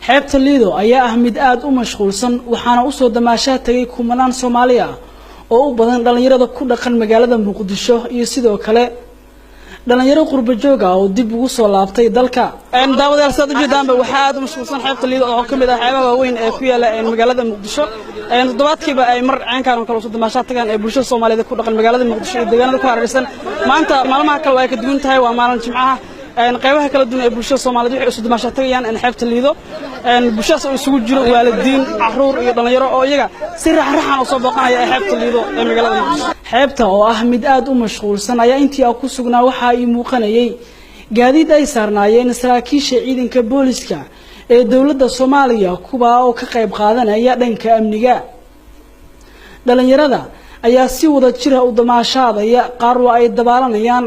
xeebta Lido ayaa ah mid aad u mashquulsan waxaana u soo damaashaa tagay kumanaan Soomaali ah oo u badan dhalinyarada ku dhaqan magaalada Muqdisho iyo sidoo kale dhalinyaro qurba joog ah oo dib ugu soo laabtay dalka daawadayaal saad u jeedaanba waxaa aad u mashquulsan xeebta Lido oo kamid ah xeebaha waaweyn ee ku yaala magaalada Muqdisho toddobaadkiiba ay mar caankaan oo kala soo damaashaa tagaan ee bulshada Soomaaliyeed ku dhaqan magaalada Muqdisho iyo deegaanada ku hareeraysan maanta maalmaha kale way ka duwan tahay waa maalin Jimcaha qaybaha kala duwan ee bulshada Soomaaliyeed waxay soo damaashaa tagayaan xeebta Lido bulshada oo isugu jiro waalidiin caruur iyo dhalinyaro oo iyaga si raaxan u soo booqanaya xeebta Lido ee magaalada Muqdisho xeebta oo ah mid aad u mashquulsan ayaa intii ku sugnaa waxa ay muuqanayay gaadiid ay saarnaayeen saraakiisha ciidanka booliska ee dawladda Soomaaliya kuwa oo ka qayb qaadanaya dhanka amniga dhalinyarada ayaa si wada jir ah u damaashaadaya qaar waa ay dabaalanayaan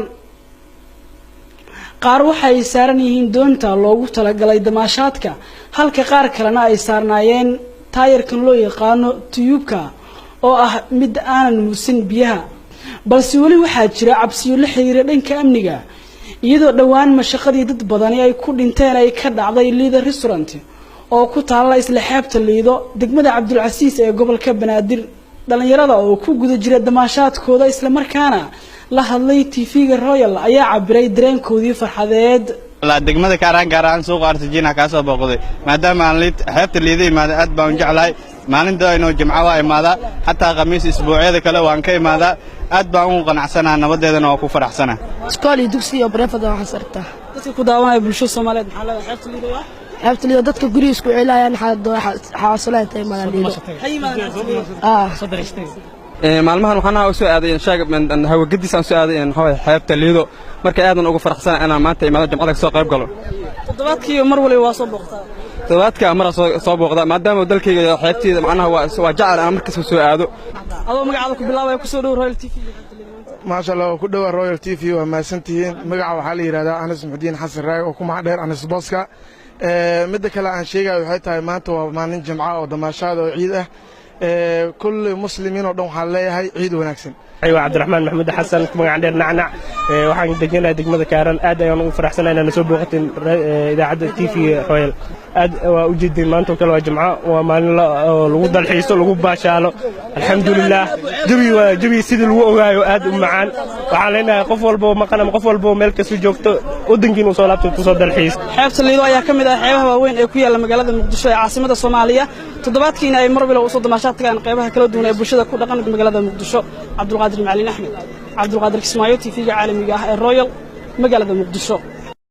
qaar waxay saaran yihiin doonta loogu talagalay damaashaadka halka qaar kalena ay saarnaayeen taayirkan loo yaqaano tiyubka oo ah mid aanan muusin biyaha balse wali waxaa jira cabsiyo la xiriira dhanka amniga iyadoo dhawaan mashaqadii dad badan ay ku dhinteen ay ka dhacday Lido restaurant oo ku taala isla xeebta Lido degmada Cabdulcasiis ee gobolka Banaadir dhalinyarada oo ku guda jira damaashaadkooda isla markaana la hadlay TV-ga Royal ayaa cabiray dareenkoodii farxadeed la degmada Kaaraan soo qaartay ka soo booqday maadaama aan xeebta Lido imaada aad baan jeclahay maalinta inuu Jimco waa imaada hatta Khamiis isbuucyada kale waan ka imaada aad baan u qanacsanahay nabadeedana waa ku faraxsanahay iskooli dugsi iyo barafada waxaan sartaa dadka ku daawanaya bulshada Soomaaliyeed maxaa la xeebta Lido xeebta Lido dadka guriga isku ceelayaan xaasalaanta imaadaan maalmahan waxaan u soo aaday shaag hawa gadiis aan soo aaday xeebta Lido marka aadan ugu faraxsanahay inaan maanta imaado Jimcada soo qayb galo toddobaadkii mar wali waa soo booqtaa toddobaadka mar soo booqda maadaama dalkayga xeebtiida macnaha waa jacayl aan markaas soo aado adoo magacaada ku bilaabay ku soo dhow Royal TV ما شاء الله كده رويال تي في وما سنتين مقع وحالي رادا أنس محمدين حسن راي وكما عدير أنس بوسكا مدة كلا عن شيء وحيتها مانتو وما نجمعه ودماشاد وعيده كل مسلمين ودون حالي هاي عيد ونكسن أيوة عبد الرحمن محمود حسن كما عندنا نعنع وحن دجنا دجمة كارن أدا يوم فرحسنا إن نسوي وقت إذا عدد تي في رويال وجد مانتو كلا جمعة وما الوضع الحيس الوضع باشاله الحمد لله جبي سيد الوقوع وأد معان وعلينا قفل بو مقام قفل بو ملك سجوكت ودنجين وصلابت تصدر الحيس xeebta Lido ayaa kamid ah xeebaha waaweyn ee ku yaala magaalada Muqdisho ee caasimada Soomaaliya toddobaadkiina ay mar waliba u soo damaashaa tagaan qaybaha kala duwan ee bulshada ku dhaqan magaalada Muqdisho Cabdulqaadir Macalin Axmed Cabdulqaadir Kismaayo TV-ga caalamiga ah ee Royal magaalada Muqdisho